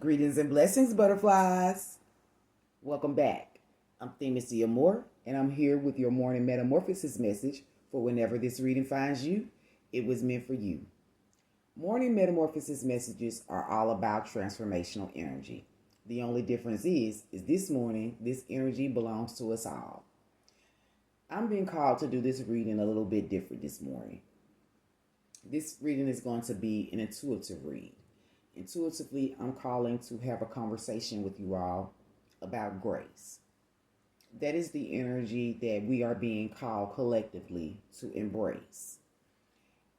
Greetings and blessings, butterflies. Welcome back. I'm Themis Moore, and I'm here with your morning metamorphosis message for whenever this reading finds you, it was meant for you. Morning metamorphosis messages are all about transformational energy. The only difference is this morning, this energy belongs to us all. I'm being called to do this reading a little bit different this morning. This reading is going to be an intuitive read. Intuitively, I'm calling to have a conversation with you all about grace. That is the energy that we are being called collectively to embrace.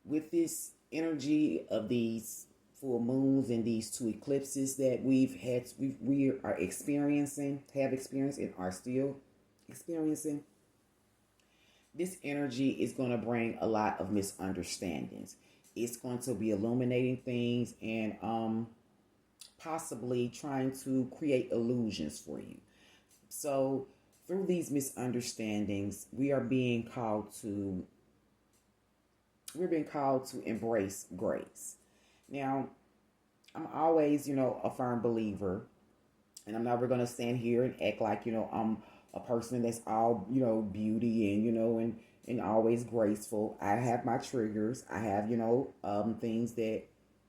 With this energy of these full moons and these two eclipses that we are experiencing, have experienced, and are still experiencing, this energy is going to bring a lot of misunderstandings. It's going to be illuminating things and possibly trying to create illusions for you. So through these misunderstandings, we're being called to embrace grace. Now, I'm always, a firm believer, and I'm never going to stand here and act like, I'm a person that's all, beauty and always graceful. I have my triggers. I have, things that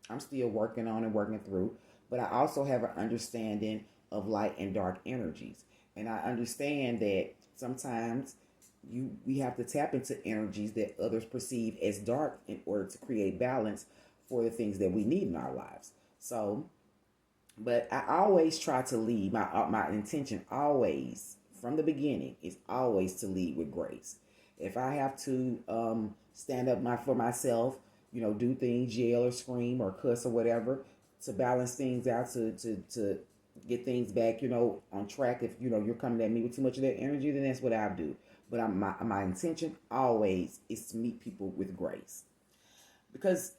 I'm still working on and working through. But I also have an understanding of light and dark energies. And I understand that sometimes we have to tap into energies that others perceive as dark in order to create balance for the things that we need in our lives. So, but I always try to lead. My intention always, from the beginning, is always to lead with grace. If I have to stand up for myself, do things, yell or scream or cuss or whatever, to balance things out, to get things back, on track. If you're coming at me with too much of that energy, then that's what I'll do. But my intention always is to meet people with grace, because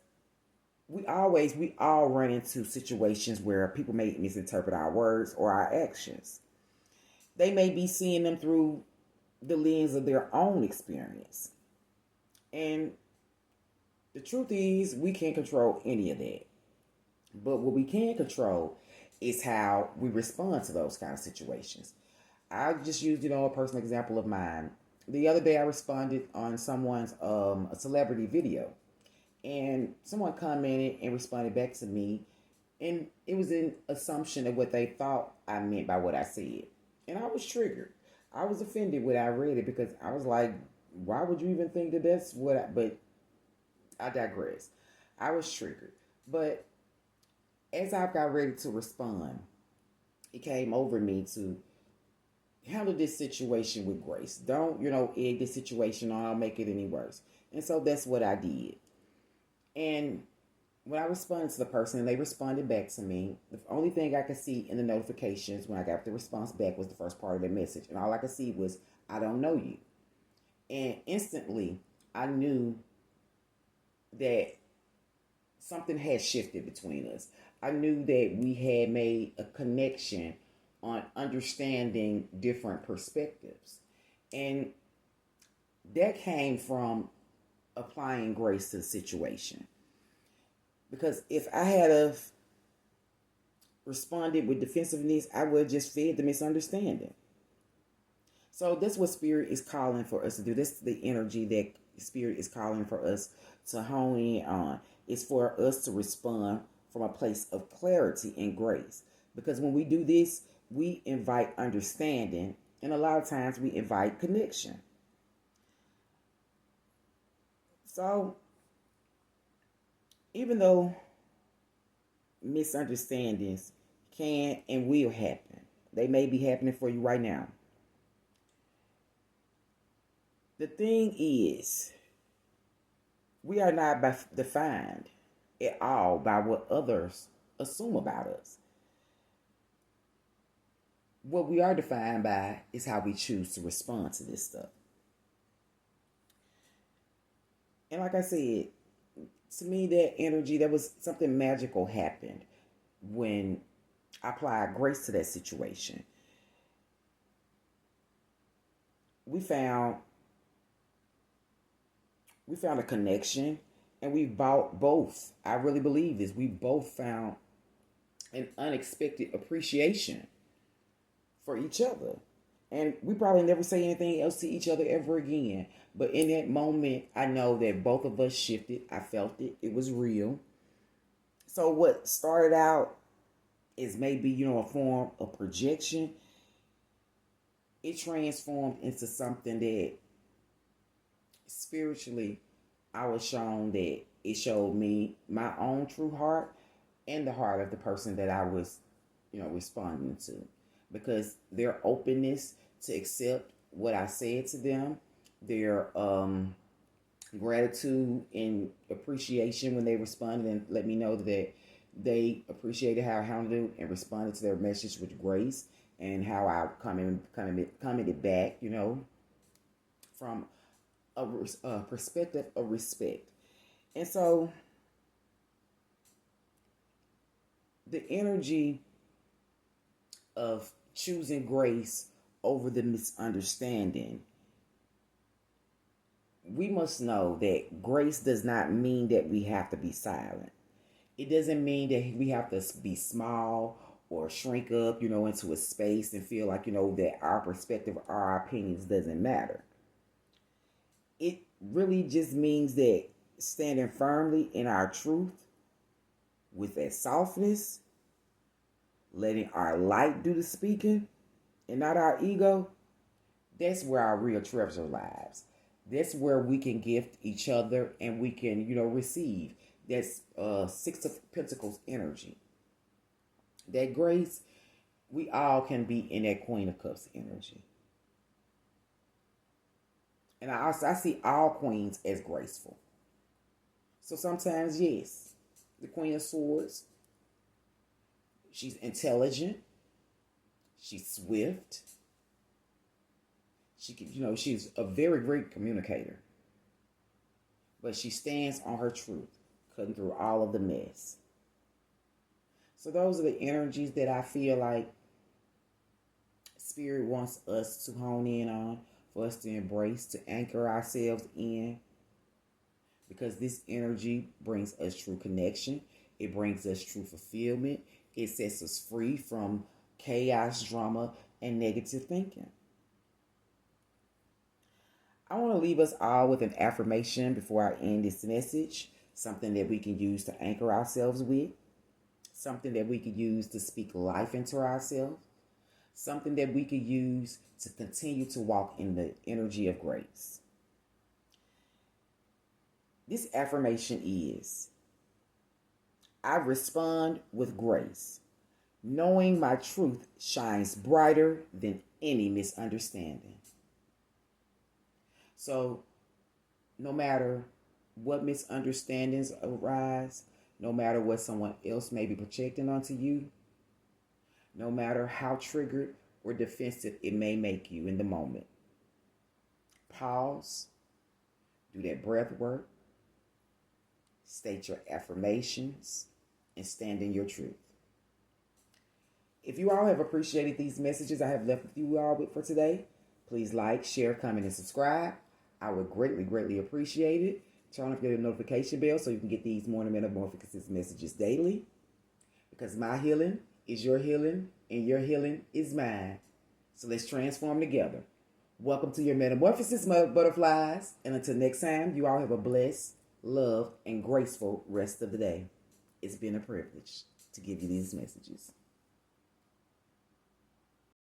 we all run into situations where people may misinterpret our words or our actions. They may be seeing them through the lens of their own experience. And the truth is, we can't control any of that. But what we can control is how we respond to those kind of situations. I just used, a personal example of mine. The other day I responded on someone's a celebrity video. And someone commented and responded back to me. And it was an assumption of what they thought I meant by what I said. And I was triggered. I was offended when I read it, because I was like, why would you even think that that's what but I digress. I was triggered. But as I got ready to respond, it came over me to handle this situation with grace. Don't, egg this situation on, I'll make it any worse. And so that's what I did. And when I responded to the person and they responded back to me, the only thing I could see in the notifications when I got the response back was the first part of the message. And all I could see was, I don't know you. And instantly, I knew that something had shifted between us. I knew that we had made a connection on understanding different perspectives. And that came from applying grace to the situation. Because if I had have responded with defensiveness, I would have just fed the misunderstanding. So that's what Spirit is calling for us to do. This is the energy that Spirit is calling for us to hone in on. It's for us to respond from a place of clarity and grace. Because when we do this, we invite understanding, and a lot of times we invite connection. So, even though misunderstandings can and will happen, they may be happening for you right now. The thing is, we are not defined at all by what others assume about us. What we are defined by is how we choose to respond to this stuff. And like I said, to me, that energy, that was something magical happened when I applied grace to that situation. We found a connection, and we both, I really believe this, we both found an unexpected appreciation for each other. And we probably never say anything else to each other ever again. But in that moment, I know that both of us shifted. I felt it. It was real. So what started out is maybe, a form of projection. It transformed into something that spiritually I was shown that it showed me my own true heart and the heart of the person that I was, responding to. Because their openness to accept what I said to them, their gratitude and appreciation when they responded and let me know that they appreciated how I handled it and responded to their message with grace, and how I commented back, from a perspective of respect. And so the energy of choosing grace over the misunderstanding, we must know that grace does not mean that we have to be silent. It doesn't mean that we have to be small or shrink up, into a space and feel like, that our perspective, our opinions doesn't matter. It really just means that standing firmly in our truth with that softness, letting our light do the speaking and not our ego, that's where our real treasure lies. That's where we can gift each other and we can, receive. That's Six of Pentacles energy. That grace, we all can be in that Queen of Cups energy. And I see all queens as graceful. So sometimes, yes, the Queen of Swords, she's intelligent, she's swift, she can, she's a very great communicator. But she stands on her truth, cutting through all of the mess. So those are the energies that I feel like Spirit wants us to hone in on, for us to embrace, to anchor ourselves in. Because this energy brings us true connection. It brings us true fulfillment. It sets us free from chaos, drama, and negative thinking. I want to leave us all with an affirmation before I end this message. Something that we can use to anchor ourselves with. Something that we could use to speak life into ourselves. Something that we could use to continue to walk in the energy of grace. This affirmation is, I respond with grace, knowing my truth shines brighter than any misunderstanding. So, no matter what misunderstandings arise, no matter what someone else may be projecting onto you, no matter how triggered or defensive it may make you in the moment, pause, do that breath work, state your affirmations, and stand in your truth. If you all have appreciated these messages I have left with you all for today, please like, share, comment, and subscribe. I would greatly, greatly appreciate it. Turn off your notification bell so you can get these morning metamorphosis messages daily. Because my healing is your healing, and your healing is mine. So let's transform together. Welcome to your metamorphosis, butterflies. And until next time, you all have a blessed, loved, and graceful rest of the day. It's been a privilege to give you these messages.